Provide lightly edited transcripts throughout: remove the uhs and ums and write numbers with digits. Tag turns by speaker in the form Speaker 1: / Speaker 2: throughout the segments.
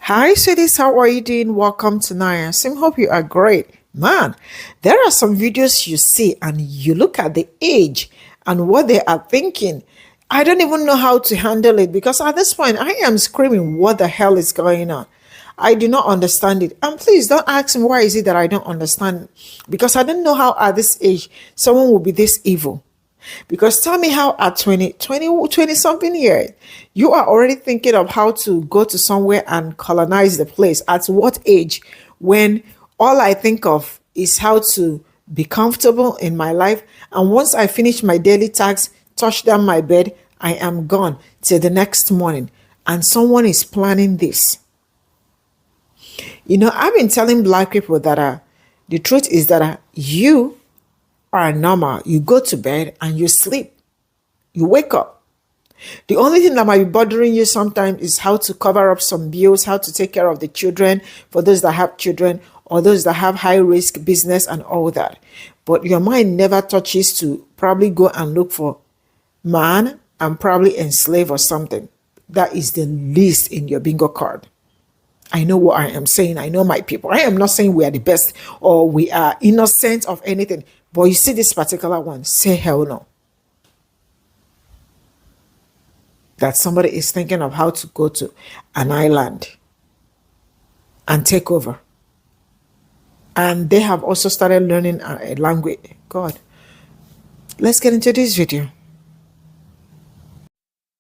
Speaker 1: Hi, cities. How are you doing? Welcome to Naya. Sim, hope you are great. Man, there are some videos you see and you look at the age and what they are thinking. I don't even know how to handle it because at this point I am screaming, what the hell is going on? I do not understand it. And please don't ask me why is it that I don't understand because I don't know how at this age someone will be this evil. Because tell me how at 20 something years, you are already thinking of how to go to somewhere and colonize the place. At what age? When all I think of is how to be comfortable in my life. And once I finish my daily tasks, touch down my bed, I am gone till the next morning. And someone is planning this. I've been telling black people that the truth is that you are normal. You go to bed and you sleep. You wake up. The only thing that might be bothering you sometimes is how to cover up some bills, how to take care of the children for those that have children or those that have high risk business and all that. But your mind never touches to probably go and look for man and probably enslave or something. That is the least in your bingo card. I know what I am saying. I know my people. I am not saying we are the best or we are innocent of anything. But you see this particular one, say hell no. That somebody is thinking of how to go to an island and take over. And they have also started learning a language. God, let's get into this video.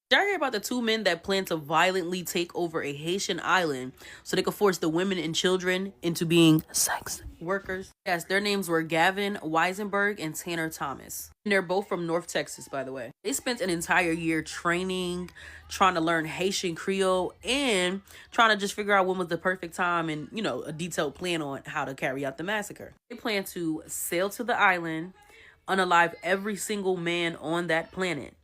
Speaker 2: Did I hear about the two men that plan to violently take over a Haitian island so they could force the women and children into being sex workers? Yes, their names were Gavin Weisenberg and Tanner Thomas. And they're both from North Texas, by the way. They spent an entire year training, trying to learn Haitian Creole, and trying to just figure out when was the perfect time and, a detailed plan on how to carry out the massacre. They plan to sail to the island, unalive every single man on that planet,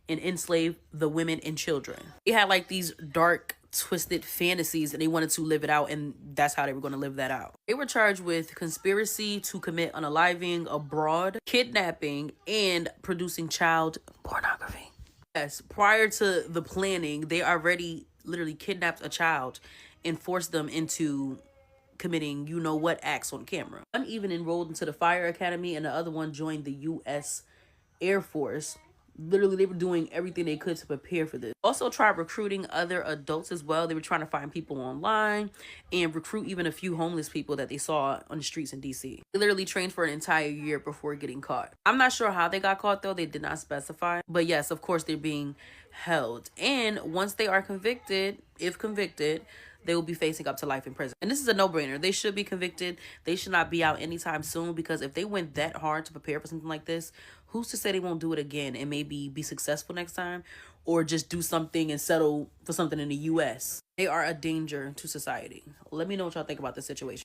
Speaker 2: and enslave the women and children. They had like these dark, twisted fantasies and they wanted to live it out, and that's how they were going to live that out. They were charged with conspiracy to commit unaliving abroad, kidnapping, and producing child pornography. Yes, prior to the planning, they already literally kidnapped a child and forced them into committing you-know-what acts on camera. One even enrolled into the fire academy and the other one joined the U.S. Air Force. Literally, they were doing everything they could to prepare for this. Also tried recruiting other adults as well. They were trying to find people online and recruit even a few homeless people that they saw on the streets in DC. They literally trained for an entire year before getting caught. I'm not sure how they got caught though. They did not specify. But yes, of course, they're being held. And once they are convicted, if convicted, they will be facing up to life in prison. And this is a no-brainer. They should be convicted. They should not be out anytime soon, because if they went that hard to prepare for something like this, who's to say they won't do it again and maybe be successful next time, or just do something and settle for something in the U.S. They are a danger to society. Let me know what y'all think about this situation.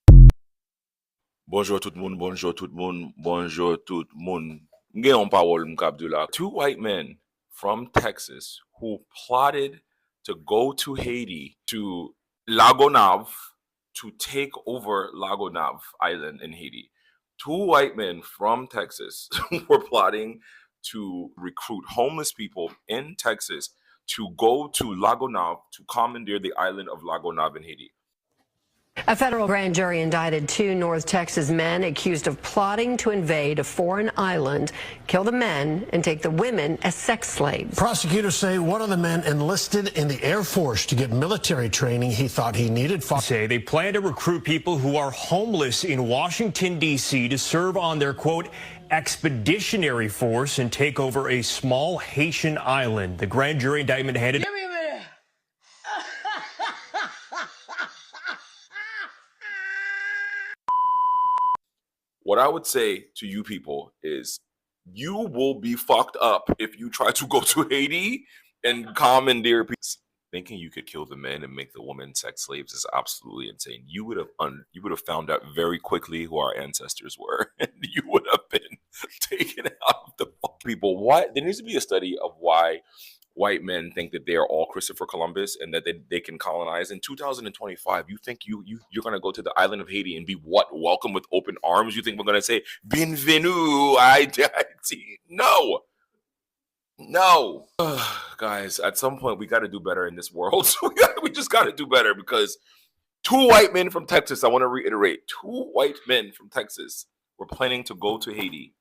Speaker 3: Bonjour tout le monde, bonjour tout le monde, bonjour tout le monde. Gen yon parole m'kap di la. Two white men from Texas who plotted to go to Haiti, to Lagonave, to take over Lagonave Island in Haiti. Two white men from Texas were plotting to recruit homeless people in Texas to go to Lagonave to commandeer the island of Lagonave in Haiti.
Speaker 4: A federal grand jury indicted two North Texas men accused of plotting to invade a foreign island, kill the men, and take the women as sex slaves.
Speaker 5: Prosecutors say one of the men enlisted in the Air Force to get military training he thought he needed.
Speaker 6: Say they plan to recruit people who are homeless in Washington, D.C. to serve on their, quote, expeditionary force and take over a small Haitian island. The grand jury indictment handed...
Speaker 3: What I would say to you people is you will be fucked up if you try to go to Haiti and commandeer people. Thinking you could kill the men and make the women sex slaves is absolutely insane. You would have found out very quickly who our ancestors were, and you would have been taken out of the fuck people. Why? There needs to be a study of why white men think that they are all Christopher Columbus and that they can colonize. In 2025, you think you're going to go to the island of Haiti and be what? Welcome with open arms? You think we're going to say, bienvenue, no. No. Guys, at some point, we got to do better in this world. So we just got to do better, because 2 white men from Texas, I want to reiterate, 2 white men from Texas were planning to go to Haiti.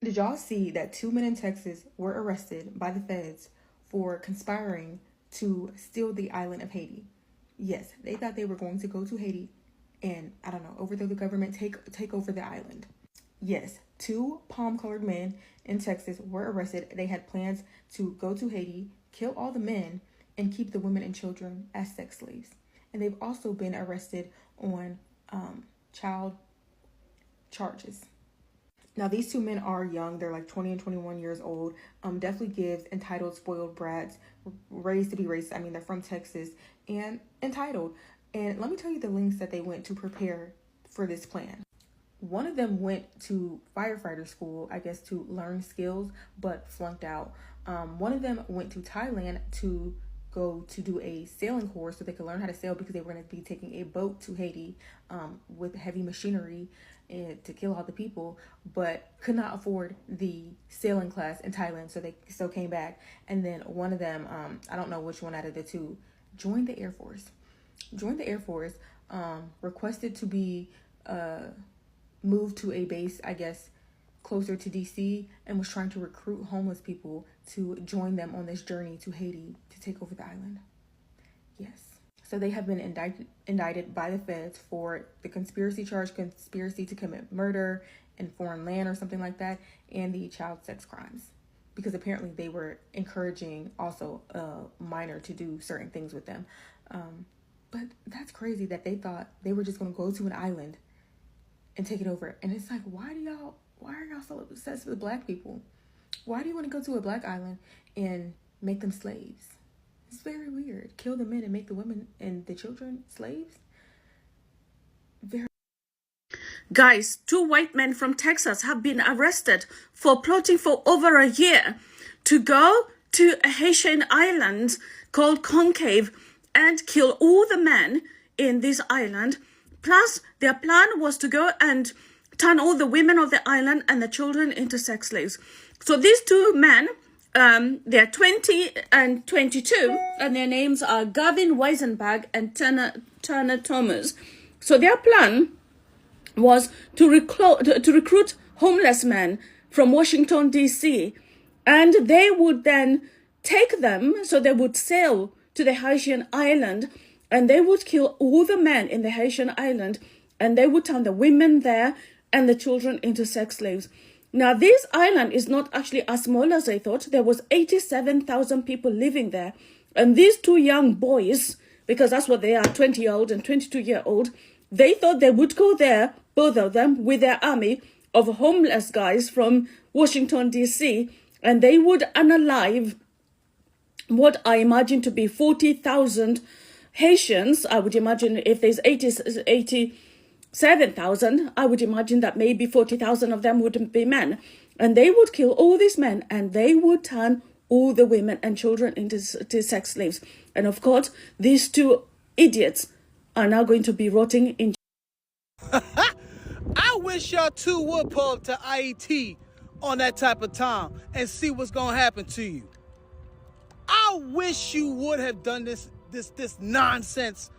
Speaker 7: Did y'all see that 2 men in Texas were arrested by the feds for conspiring to steal the island of Haiti? Yes, they thought they were going to go to Haiti and, I don't know, overthrow the government, take over the island. Yes, 2 palm-colored men in Texas were arrested. They had plans to go to Haiti, kill all the men, and keep the women and children as sex slaves. And they've also been arrested on child charges. Now, these 2 men are young. They're like 20 and 21 years old. Definitely gives entitled, spoiled brats, raised to be racist. I mean, they're from Texas and entitled. And let me tell you the links that they went to prepare for this plan. One of them went to firefighter school, I guess, to learn skills, but flunked out. One of them went to Thailand to go to do a sailing course so they could learn how to sail, because they were going to be taking a boat to Haiti with heavy machinery and to kill all the people, but could not afford the sailing class in Thailand, so they still came back. And then one of them, I don't know which one out of the 2, joined the Air Force. Requested to be moved to a base, I guess, closer to DC, and was trying to recruit homeless people to join them on this journey to Haiti to take over the island. Yes. So they have been indicted by the feds for the conspiracy charge, conspiracy to commit murder in foreign land or something like that, and the child sex crimes. Because apparently they were encouraging also a minor to do certain things with them. But that's crazy that they thought they were just going to go to an island and take it over. And it's like, why are y'all so obsessed with black people? Why do you want to go to a black island and make them slaves? It's very weird. Kill the men and make the women and the children slaves?
Speaker 8: Guys, 2 white men from Texas have been arrested for plotting for over a year to go to a Haitian island called Concave and kill all the men in this island. Plus, their plan was to go and turn all the women of the island and the children into sex slaves. So these 2 men, they're 20 and 22, and their names are Gavin Weisenberg and Turner Thomas. So their plan was to recruit homeless men from Washington, D.C., and they would then take them, so they would sail to the Haitian island, and they would kill all the men in the Haitian island, and they would turn the women there and the children into sex slaves. Now, this island is not actually as small as I thought. There was 87,000 people living there. And these 2 young boys, because that's what they are, 20-year-old and 22-year-old, they thought they would go there, both of them, with their army of homeless guys from Washington, D.C., and they would unalive what I imagine to be 40,000 Haitians. I would imagine if there's 87,000, I would imagine that maybe 40,000 of them would be men. And they would kill all these men, and they would turn all the women and children into sex slaves. And of course, these 2 idiots are now going to be rotting in.
Speaker 9: I wish y'all 2 would pull up to IET on that type of time and see what's going to happen to you. I wish you would have done this nonsense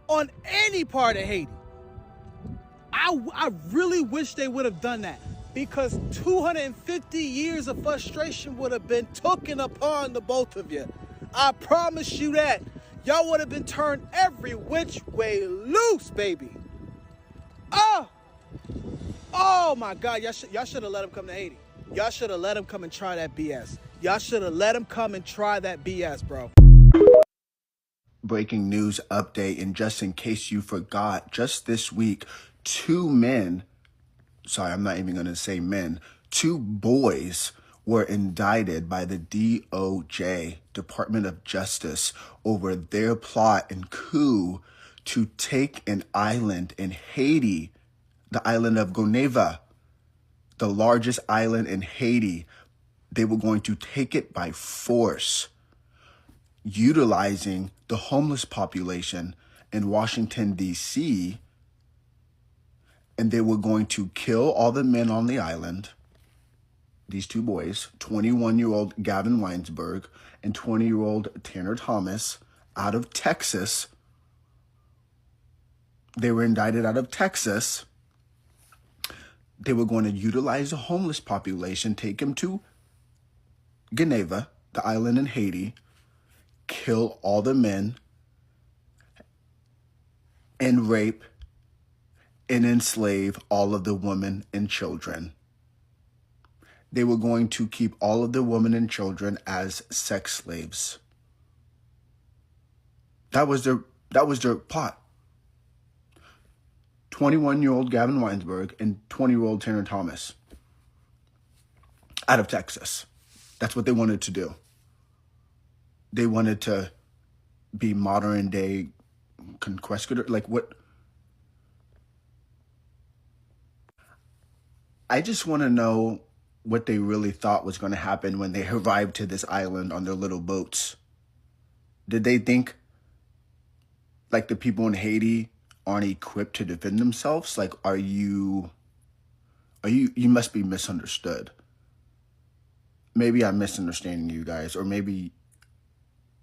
Speaker 9: on any part of Haiti. I really wish they would have done that, because 250 years of frustration would have been taken upon the both of you. I promise you that. Y'all would have been turned every which way loose, baby. Oh my God, y'all should have let him come to Haiti. Y'all should have let him come and try that BS. Y'all should have let him come and try that BS, bro.
Speaker 10: Breaking news update, and just in case you forgot, just this week, 2 men, sorry, I'm not even going to say men, 2 boys were indicted by the DOJ, Department of Justice, over their plot and coup to take an island in Haiti, the island of Goneva, the largest island in Haiti. They were going to take it by force, utilizing the homeless population in Washington, D.C., and they were going to kill all the men on the island, these two boys, 21-year-old Gavin Weinsberg and 20-year-old Tanner Thomas, out of Texas. They were indicted out of Texas. They were going to utilize the homeless population, take them to Geneva, the island in Haiti, kill all the men, and rape and enslave all of the women and children. They were going to keep all of the women and children as sex slaves. That was their plot. 21-year-old Gavin Weinsberg and 20-year-old Tanner Thomas out of Texas. That's what they wanted to do. They wanted to be modern day conquistador. Like what? I just want to know what they really thought was going to happen when they arrived to this island on their little boats. Did they think like the people in Haiti aren't equipped to defend themselves? Like, you must be misunderstood. Maybe I'm misunderstanding you guys, or maybe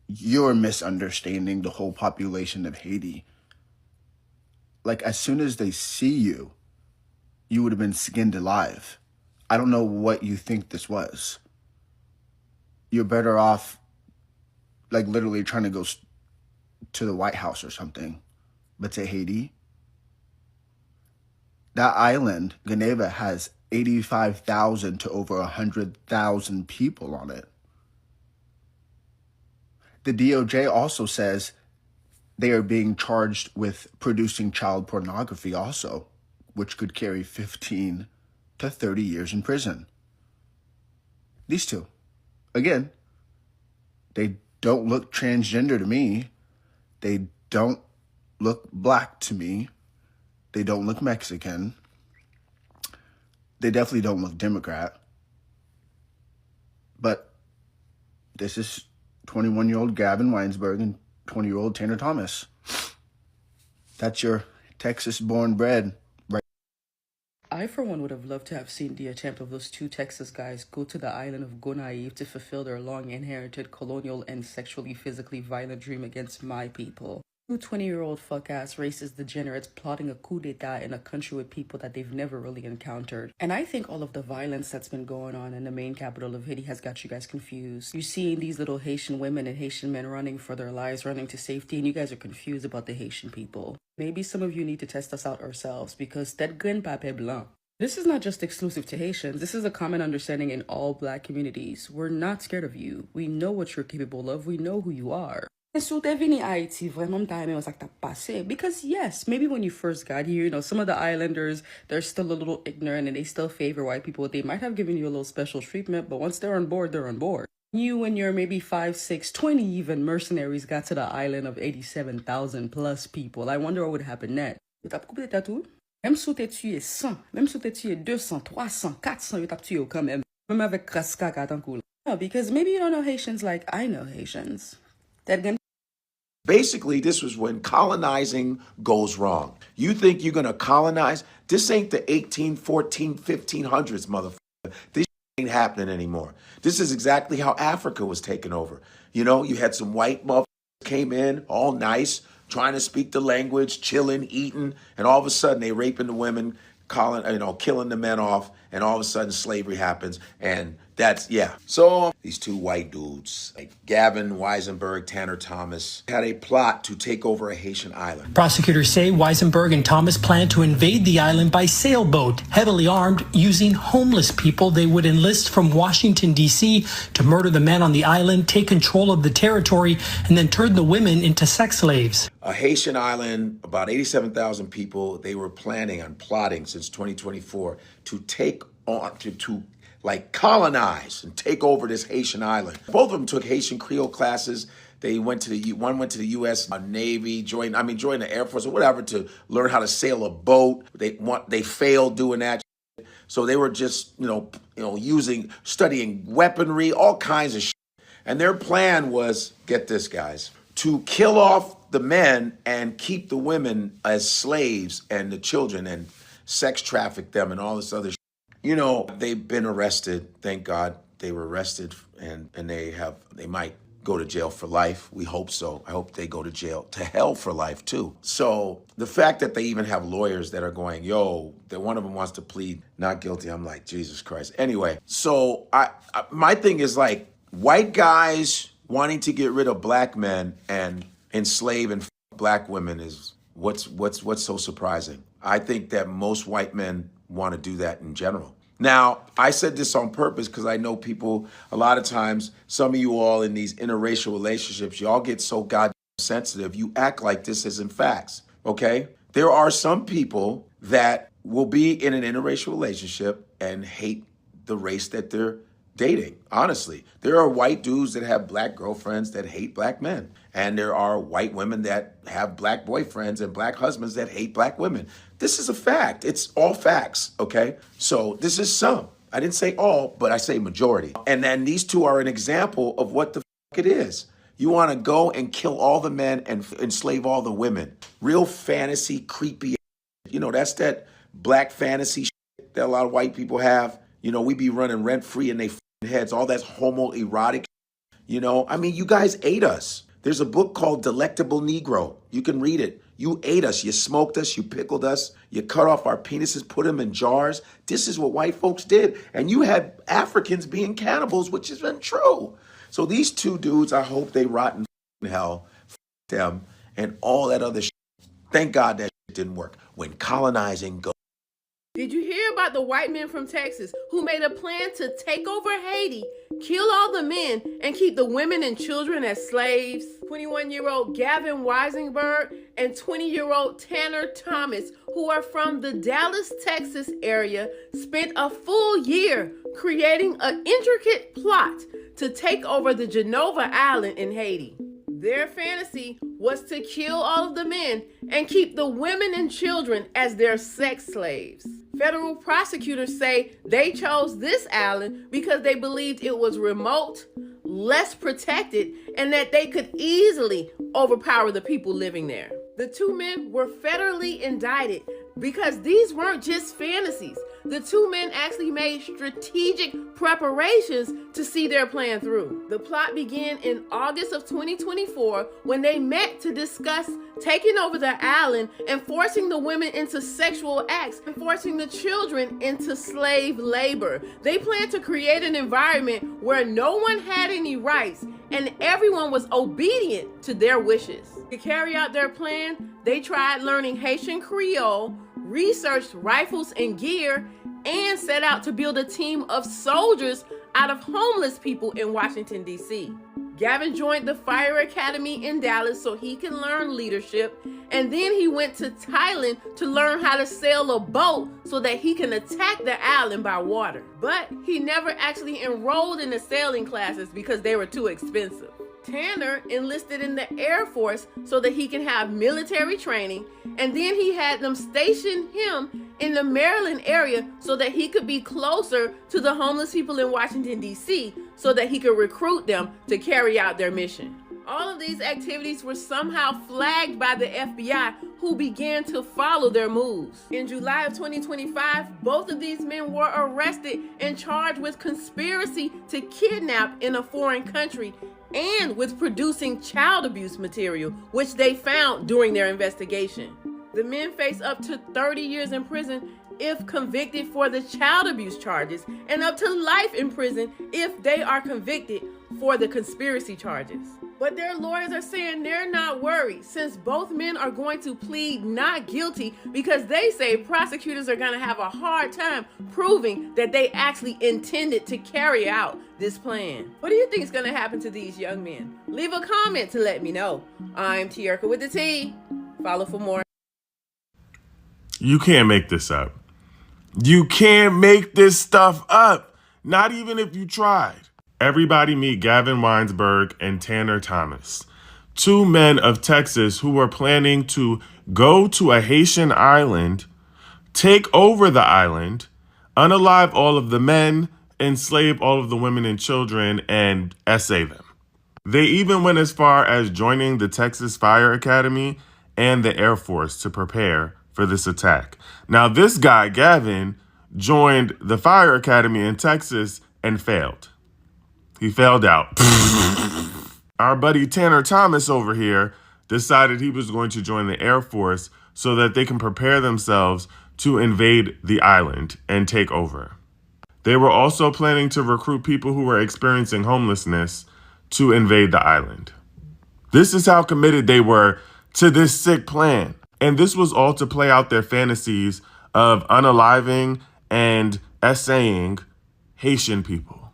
Speaker 10: you're misunderstanding the whole population of Haiti. Like, as soon as they see you, you would have been skinned alive. I don't know what you think this was. You're better off, like, literally trying to go to the White House or something. But to Haiti, that island, Geneva, has 85,000 to over 100,000 people on it. The DOJ also says they are being charged with producing child pornography also, which could carry 15 to 30 years in prison. These two, again, they don't look transgender to me. They don't look black to me. They don't look Mexican. They definitely don't look Democrat. But this is 21-year-old Gavin Weinsberg and 20-year-old Tanner Thomas. That's your Texas-born bred. Right?
Speaker 2: I, for one, would have loved to have seen the attempt of those two Texas guys go to the island of Gonaïve to fulfill their long-inherited colonial and sexually, physically violent dream against my people. Two 20-year-old fuck-ass racist degenerates plotting a coup d'etat in a country with people that they've never really encountered. And I think all of the violence that's been going on in the main capital of Haiti has got you guys confused. You're seeing these little Haitian women and Haitian men running for their lives, running to safety, and you guys are confused about the Haitian people. Maybe some of you need to test us out ourselves, because that gun pape blanc. This is not just exclusive to Haitians. This is a common understanding in all black communities. We're not scared of you. We know what you're capable of. We know who you are. Because yes, maybe when you first got here, you know, some of the islanders, they're still a little ignorant and they still favor white people. They might have given you a little special treatment, but once they're on board, they're on board. You and your maybe 5, 6, 20 even mercenaries got to the island of 87,000 plus people. I wonder what would happen next. Même si t'es tué 100, même si t'es tué 200, 300, 400, t'as tué quand même. Même avec Kraska Katankoul. No, because maybe you don't know Haitians like I know Haitians.
Speaker 11: Basically, this was when colonizing goes wrong. You think you're going to colonize? This ain't the 1814, 1500s, motherfucker. This ain't happening anymore. This is exactly how Africa was taken over. You know, you had some white motherfuckers came in, all nice, trying to speak the language, chilling, eating, and all of a sudden they raping the women, killing the men off, and all of a sudden slavery happens, and that's, yeah. So these two white dudes, like Gavin Weisenberg, Tanner Thomas, had a plot to take over a Haitian island.
Speaker 12: Prosecutors say Weisenberg and Thomas planned to invade the island by sailboat, heavily armed, using homeless people they would enlist from Washington, D.C. to murder the men on the island, take control of the territory, and then turn the women into sex slaves.
Speaker 11: A Haitian island, about 87,000 people, they were plotting since 2024 to take on, to colonize and take over this Haitian island. Both of them took Haitian Creole classes. They went to one went to the U.S. Navy, joined the Air Force or whatever to learn how to sail a boat. They failed doing that. So they were just, studying weaponry, all kinds of shit. And their plan was, get this, guys, to kill off the men and keep the women as slaves and the children and sex traffic them and all this other shit. You know, they've been arrested. Thank God they were arrested, and they might go to jail for life. We hope so. I hope they go to jail, to hell for life too. So the fact that they even have lawyers that are going, yo, that one of them wants to plead not guilty, I'm like, Jesus Christ. Anyway, so my thing is like, white guys wanting to get rid of black men and enslave and black women is what's so surprising. I think that most white men want to do that in general. Now, I said this on purpose because I know people, a lot of times, some of you all in these interracial relationships, y'all get so goddamn sensitive, you act like this isn't facts, okay? There are some people that will be in an interracial relationship and hate the race that they're dating, honestly. There are white dudes that have black girlfriends that hate black men. And there are white women that have black boyfriends and black husbands that hate black women. This is a fact. It's all facts, okay? So this is some. I didn't say all, but I say majority. And then these two are an example of what the fuck it is. You want to go and kill all the men and enslave all the women. Real fantasy, creepy. You know, that's that black fantasy shit that a lot of white people have. You know, we be running rent-free in their heads, all that's homoerotic. You know, I mean, you guys ate us. There's a book called Delectable Negro. You can read it. You ate us. You smoked us. You pickled us. You cut off our penises, put them in jars. This is what white folks did. And you had Africans being cannibals, which has been true. So these two dudes, I hope they rot in hell. Them and all that other shit. Thank God that shit didn't work. When colonizing goes.
Speaker 13: Did you hear about the white men from Texas who made a plan to take over Haiti, kill all the men, and keep the women and children as slaves? 21-year-old Gavin Weisenberg and 20-year-old Tanner Thomas, who are from the Dallas, Texas area, spent a full year creating an intricate plot to take over the Genova Island in Haiti. Their fantasy was to kill all of the men and keep the women and children as their sex slaves. Federal prosecutors say they chose this island because they believed it was remote, less protected, and that they could easily overpower the people living there. The two men were federally indicted because these weren't just fantasies. The two men actually made strategic preparations to see their plan through. The plot began in August of 2024 when they met to discuss taking over the island and forcing the women into sexual acts and forcing the children into slave labor. They planned to create an environment where no one had any rights and everyone was obedient to their wishes. To carry out their plan, they tried learning Haitian Creole, researched rifles and gear, and set out to build a team of soldiers out of homeless people in Washington, D.C. Gavin joined the Fire Academy in Dallas so he can learn leadership, and then he went to Thailand to learn how to sail a boat so that he can attack the island by water. But he never actually enrolled in the sailing classes because they were too expensive. Tanner enlisted in the Air Force so that he can have military training, and then he had them station him in the Maryland area so that he could be closer to the homeless people in Washington, D.C., so that he could recruit them to carry out their mission. All of these activities were somehow flagged by the FBI, who began to follow their moves. In July of 2025, both of these men were arrested and charged with conspiracy to kidnap in a foreign country and with producing child abuse material, which they found during their investigation. The men face up to 30 years in prison if convicted for the child abuse charges, and up to life in prison if they are convicted for the conspiracy charges. But their lawyers are saying they're not worried since both men are going to plead not guilty because they say prosecutors are going to have a hard time proving that they actually intended to carry out this plan. What do you think is going to happen to these young men? Leave a comment to let me know. I'm Tierka with the T. Follow for more.
Speaker 14: You can't make this up. You can't make this stuff up. Not even if you tried. Everybody meet Gavin Weinsberg and Tanner Thomas, two men of Texas who were planning to go to a Haitian island, take over the island, unalive all of the men, enslave all of the women and children, and essay them. They even went as far as joining the Texas Fire Academy and the Air Force to prepare for this attack. Now, this guy, Gavin, joined the fire academy in Texas and failed. He failed out. Our buddy Tanner Thomas over here decided he was going to join the Air Force so that they can prepare themselves to invade the island and take over. They were also planning to recruit people who were experiencing homelessness to invade the island. This is how committed they were to this sick plan. And this was all to play out their fantasies of unaliving and essaying Haitian people.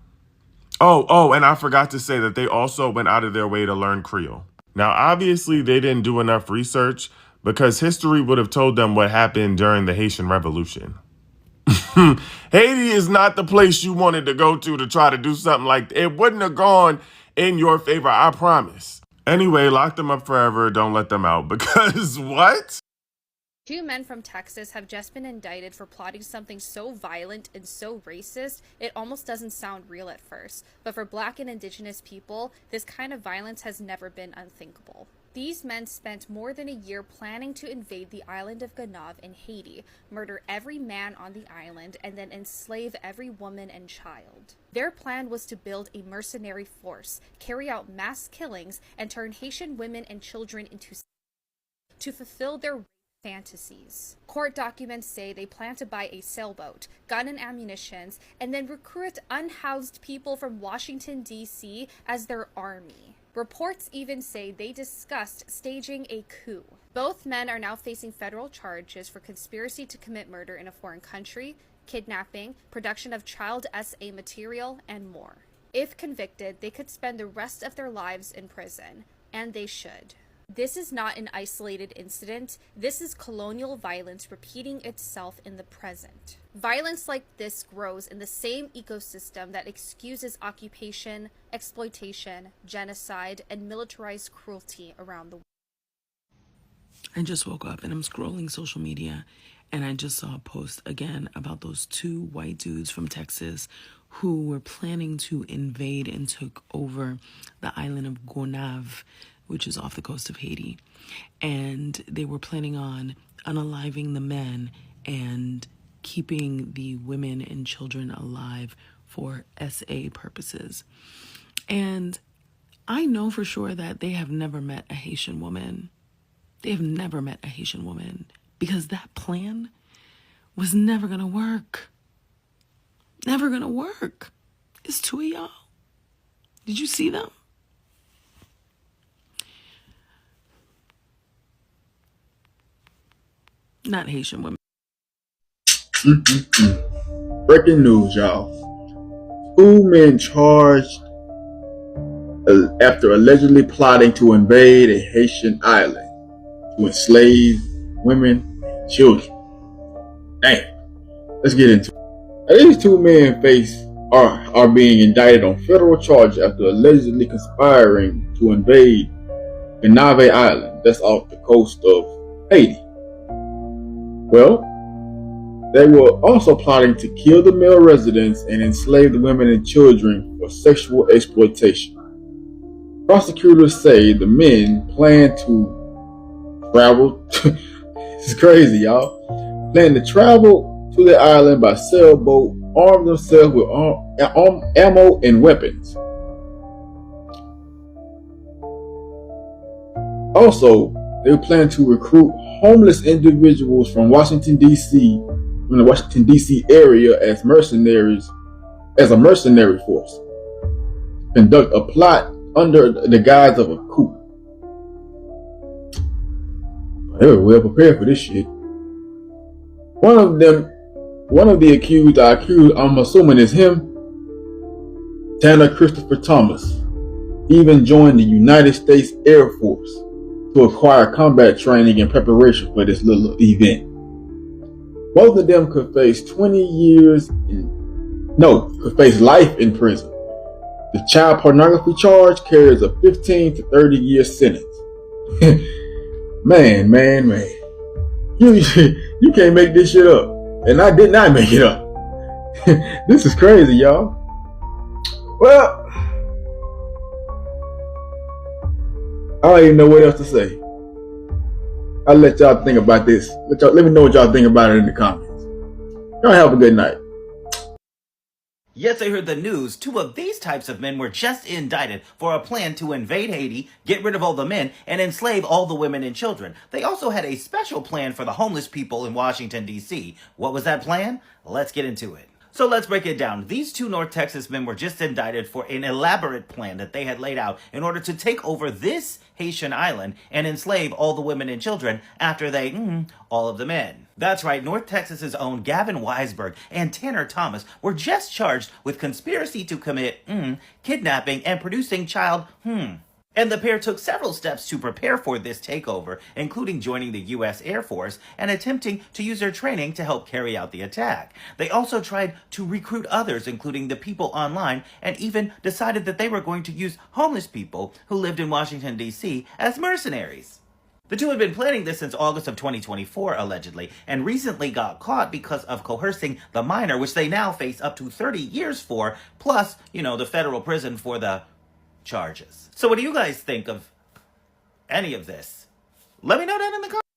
Speaker 14: Oh, and I forgot to say that they also went out of their way to learn Creole. Now, obviously, they didn't do enough research because history would have told them what happened during the Haitian Revolution. Haiti is not the place you wanted to go to try to do something like that. It wouldn't have gone in your favor, I promise. Anyway, lock them up forever. Don't let them out because what?
Speaker 15: 2 men from Texas have just been indicted for plotting something so violent and so racist, it almost doesn't sound real at first. But for Black and Indigenous people, this kind of violence has never been unthinkable. These men spent more than a year planning to invade the island of Gonave in Haiti, murder every man on the island, and then enslave every woman and child. Their plan was to build a mercenary force, carry out mass killings, and turn Haitian women and children into slaves to fulfill their fantasies. Court documents say they plan to buy a sailboat, gun and ammunitions, and then recruit unhoused people from Washington, D.C. as their army. Reports even say they discussed staging a coup. Both men are now facing federal charges for conspiracy to commit murder in a foreign country, kidnapping, production of child SA material, and more. If convicted, they could spend the rest of their lives in prison, and they should. This is not an isolated incident. This is colonial violence repeating itself in the present. Violence like this grows in the same ecosystem that excuses occupation, exploitation, genocide, and militarized cruelty around the world.
Speaker 16: I just woke up and I'm scrolling social media and I just saw a post again about those 2 white dudes from Texas who were planning to invade and took over the island of Gonave, which is off the coast of Haiti. And they were planning on unaliving the men and keeping the women and children alive for SA purposes. And I know for sure that they have never met a Haitian woman. They have never met a Haitian woman because that plan was never gonna work. Never gonna work. It's 2 of y'all. Did you see them? Not Haitian women.
Speaker 17: Breaking news, y'all. 2 men charged after allegedly plotting to invade a Haitian island to enslave women and children. Damn. Let's get into it. These 2 men are being indicted on federal charges after allegedly conspiring to invade Gonave Island, that's off the coast of Haiti. Well, they were also plotting to kill the male residents and enslave the women and children for sexual exploitation. Prosecutors say the men planned to travel. This is crazy, y'all. Planned to travel to the island by sailboat, arm themselves with ammo and weapons. Also, they plan to recruit homeless individuals from the Washington, D.C. area as mercenaries, as a mercenary force. Conduct a plot under the guise of a coup. They were well prepared for this shit. One of the accused, I'm assuming is him, Tanner Christopher Thomas, even joined the United States Air Force to acquire combat training in preparation for this little event. Both of them could face could face life in prison. The child pornography charge carries a 15 to 30 year sentence. Man. You can't make this shit up. And I did not make it up. This is crazy, y'all. Well, I don't even know what else to say. I'll let y'all think about this. Let me know what y'all think about it in the comments. Y'all have a good night.
Speaker 18: Yes, I heard the news. 2 of these types of men were just indicted for a plan to invade Haiti, get rid of all the men, and enslave all the women and children. They also had a special plan for the homeless people in Washington, D.C. What was that plan? Let's get into it. So let's break it down. These 2 North Texas men were just indicted for an elaborate plan that they had laid out in order to take over this Haitian island and enslave all the women and children after they, all of the men. That's right, North Texas's own Gavin Weisberg and Tanner Thomas were just charged with conspiracy to commit, kidnapping and producing child, And the pair took several steps to prepare for this takeover, including joining the U.S. Air Force and attempting to use their training to help carry out the attack. They also tried to recruit others, including the people online, and even decided that they were going to use homeless people who lived in Washington, D.C. as mercenaries. The 2 had been planning this since August of 2024, allegedly, and recently got caught because of coercing the minor, which they now face up to 30 years for, plus, the federal prison for the charges. So what do you guys think of any of this? Let me know down in the comments.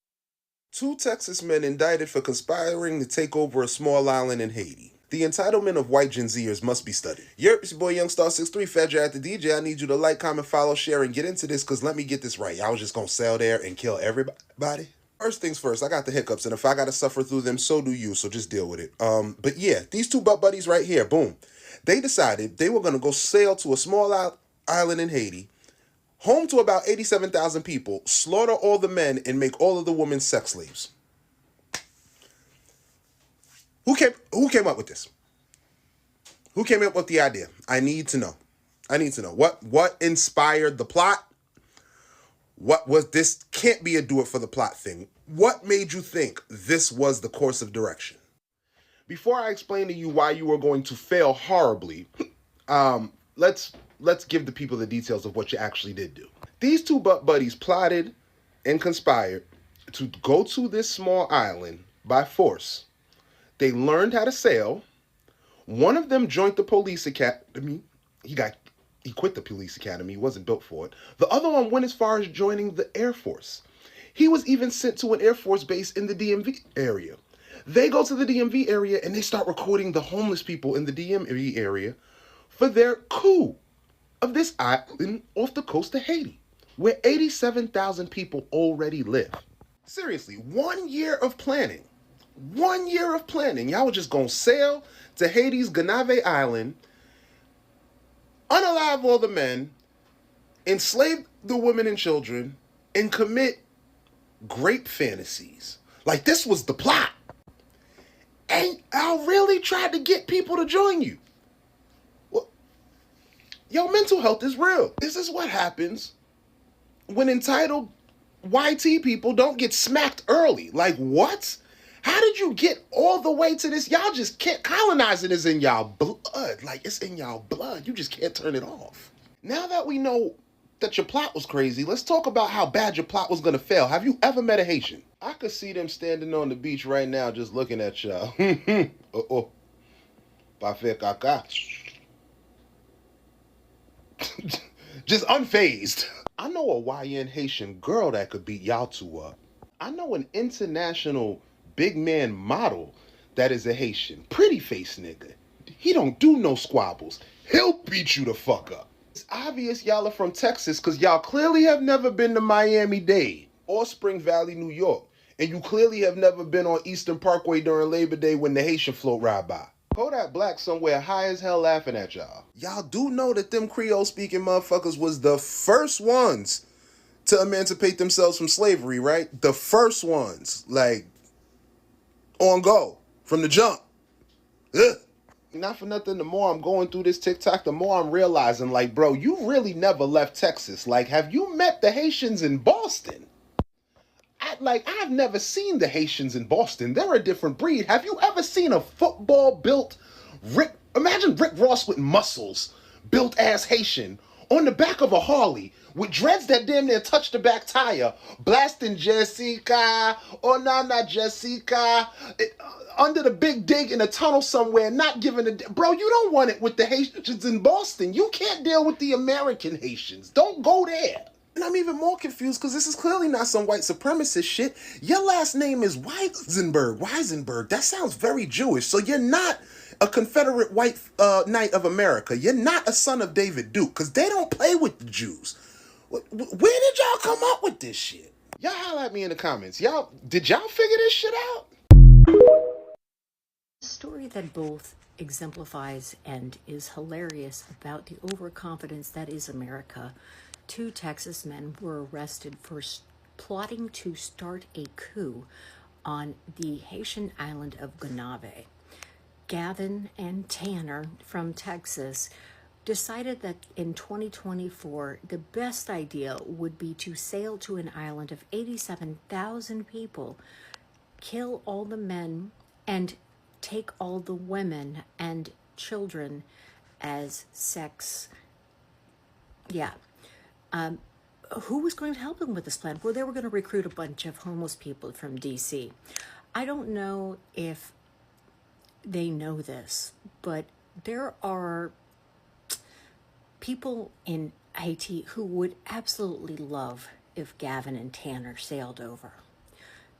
Speaker 19: 2 Texas men indicted for conspiring to take over a small island in Haiti. The entitlement of white Gen Zers must be studied. Yerp, it's your boy Youngstar63, Fedra at the DJ. I need you to like, comment, follow, share, and get into this, because let me get this right. Y'all was just going to sell there and kill everybody? First things first, I got the hiccups, and if I got to suffer through them, so do you, so just deal with it. But yeah, these 2 butt buddies right here, boom. They decided they were going to go sail to a small island in Haiti, home to about 87,000 people, slaughter all the men, and make all of the women sex slaves. Who came up with this? Who came up with the idea? I need to know. What inspired the plot? What was this? Can't be a do it for the plot thing. What made you think this was the course of direction? Before I explain to you why you are going to fail horribly, let's give the people the details of what you actually did do. These 2 butt buddies plotted and conspired to go to this small island by force. They learned how to sail. One of them joined the police academy. He quit the police academy. He wasn't built for it. The other one went as far as joining the Air Force. He was even sent to an Air Force base in the DMV area. They go to the DMV area and they start recruiting the homeless people in the DMV area for their coup of this island off the coast of Haiti, where 87,000 people already live. Seriously, 1 year of planning. 1 year of planning. Y'all were just gonna sail to Haiti's Gonave Island, unalive all the men, enslave the women and children, and commit grape fantasies. Like, this was the plot. And I really tried to get people to join you. Well, yo, mental health is real. This is what happens when entitled YT people don't get smacked early. Like, what? How did you get all the way to this? Y'all just can't. Colonizing is in y'all blood. Like, it's in y'all blood. You just can't turn it off. Now that we know that your plot was crazy, let's talk about how bad your plot was going to fail. Have you ever met a Haitian? I could see them standing on the beach right now just looking at y'all. Parfait caca. Just unfazed. I know a YN Haitian girl that could beat y'all 2 up. I know an international big man model that is a Haitian. Pretty face nigga. He don't do no squabbles. He'll beat you the fuck up. It's obvious y'all are from Texas because y'all clearly have never been to Miami-Dade or Spring Valley, New York. And you clearly have never been on Eastern Parkway during Labor Day when the Haitian float ride by. Kodak Black somewhere high as hell laughing at y'all. Y'all do know that them Creole-speaking motherfuckers was the first ones to emancipate themselves from slavery, right? The first ones. Like, on go. From the jump. Ugh. Not for nothing, the more I'm going through this TikTok, the more I'm realizing, like, bro, you really never left Texas. Like, have you met the Haitians in Boston? I've never seen the Haitians in Boston. They're a different breed. Have you ever seen a football-built imagine Rick Ross with muscles, built-ass Haitian, on the back of a Harley, with dreads that damn near touch the back tire, blasting Jessica, oh Nana Jessica, under the big dig in a tunnel somewhere, not giving a... Bro, you don't want it with the Haitians in Boston. You can't deal with the American Haitians. Don't go there. And I'm even more confused because this is clearly not some white supremacist shit. Your last name is Weisenberg. That sounds very Jewish. So you're not a Confederate white knight of America. You're not a son of David Duke, because they don't play with the Jews. Where did y'all come up with this shit? Y'all holler at me in the comments. Did y'all figure this shit out?
Speaker 20: A story that both exemplifies and is hilarious about the overconfidence that is America. 2 Texas men were arrested for plotting to start a coup on the Haitian island of Gonave. Gavin and Tanner from Texas decided that in 2024, the best idea would be to sail to an island of 87,000 people, kill all the men, and take all the women and children as sex. Yeah. Who was going to help them with this plan? Well, they were going to recruit a bunch of homeless people from DC. I don't know if they know this, but there are people in Haiti who would absolutely love if Gavin and Tanner sailed over.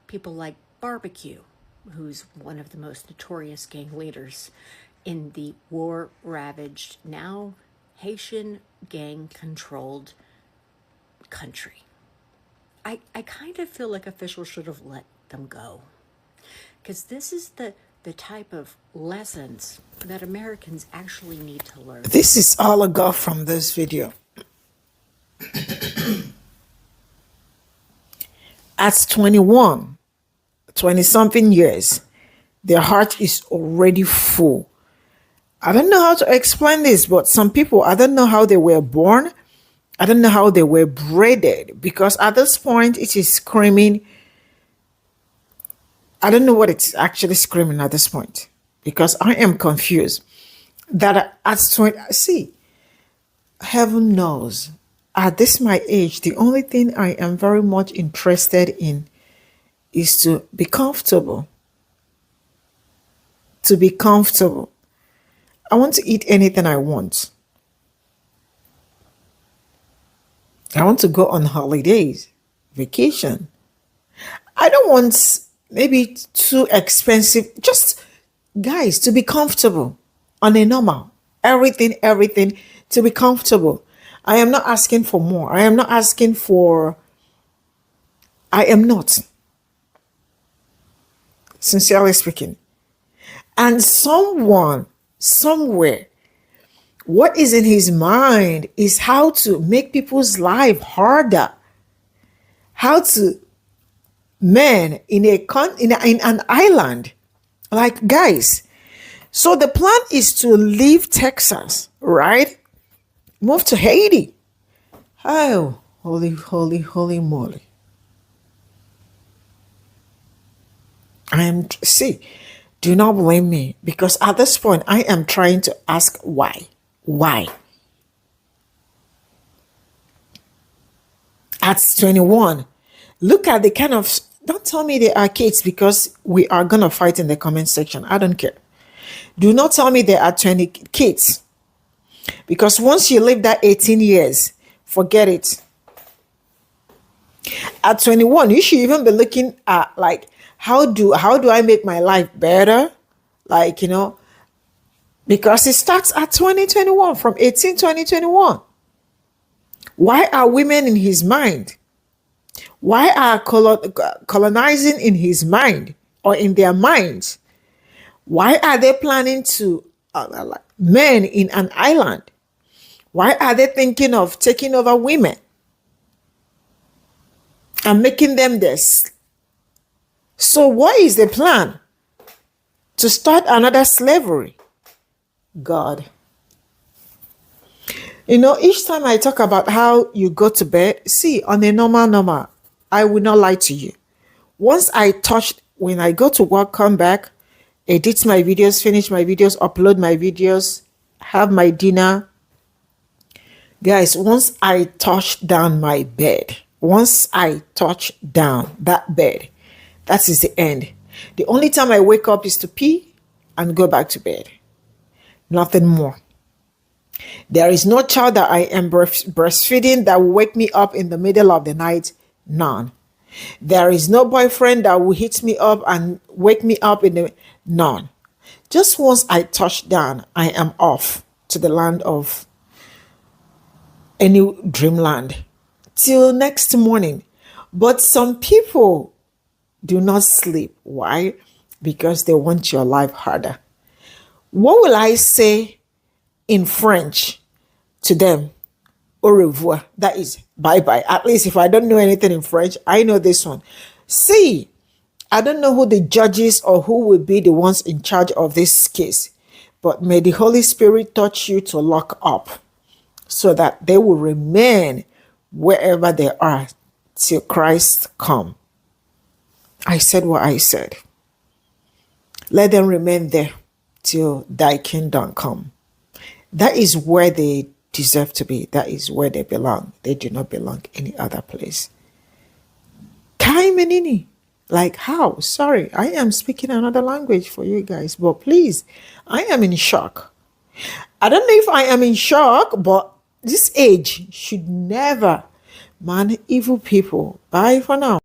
Speaker 20: People like Barbecue, who's one of the most notorious gang leaders in the war-ravaged, now Haitian gang-controlled country. I kind of feel like officials should have let them go, because this is the type of lessons that Americans actually need to learn.
Speaker 1: This is all I got from this video. At 21, 20-something years, their heart is already full. I don't know how to explain this, but some people, I don't know how they were born. I don't know how they were bred, because at this point it is screaming. I don't know what it's actually screaming at this point, because I am confused. That at 20, see, heaven knows, at this my age, the only thing I am very much interested in is to be comfortable. To be comfortable. I want to eat anything I want. I want to go on holidays, vacation. I don't want maybe too expensive. Just, guys, to be comfortable on a normal. Everything to be comfortable. I am not asking for more. I am not. Sincerely speaking. And someone, somewhere, what is in his mind is how to make people's life harder. How to, man, in an island. Like, guys, so the plan is to leave Texas, right? Move to Haiti. Oh, holy moly. Do not blame me, because at this point I am trying to ask why. Why? At 21, look at the kind of, don't tell me they are kids, because we are going to fight in the comment section. I don't care. Do not tell me they are 20 kids, because once you live that 18 years, forget it. At 21, you should even be looking at, like, how do I make my life better? Like, because it starts at 2021, from 18, 2021. Why are women in his mind? Why are colonizing in his mind, or in their minds? Why are they planning to men in an island? Why are they thinking of taking over women and making them this? So what is the plan? To start another slavery? God. Each time I talk about how you go to bed, see, on a normal, I will not lie to you. Once when I go to work, come back, edit my videos, finish my videos, upload my videos, have my dinner. Guys, once I touch down my bed, once I touch down that bed, that is the end. The only time I wake up is to pee and go back to bed. Nothing more. There is no child that I am breastfeeding that will wake me up in the middle of the night. None. There is no boyfriend that will hit me up and wake me up in the... None. Just once I touch down, I am off to the land of any dreamland till next morning. But some people do not sleep. Why? Because they want your life harder. What will I say in French to them? Au revoir. That is bye-bye. At least if I don't know anything in French, I know this one. See, I don't know who the judges or who will be the ones in charge of this case, but may the Holy Spirit touch you to lock up so that they will remain wherever they are till Christ come. I said what I said. Let them remain there till thy kingdom come. That is where they deserve to be. That is where they belong. They do not belong any other place. Kai menini. Like how? Sorry, I am speaking another language for you guys, but please, I am in shock. I don't know if I am in shock, but this age should never, man, evil people. Bye for now.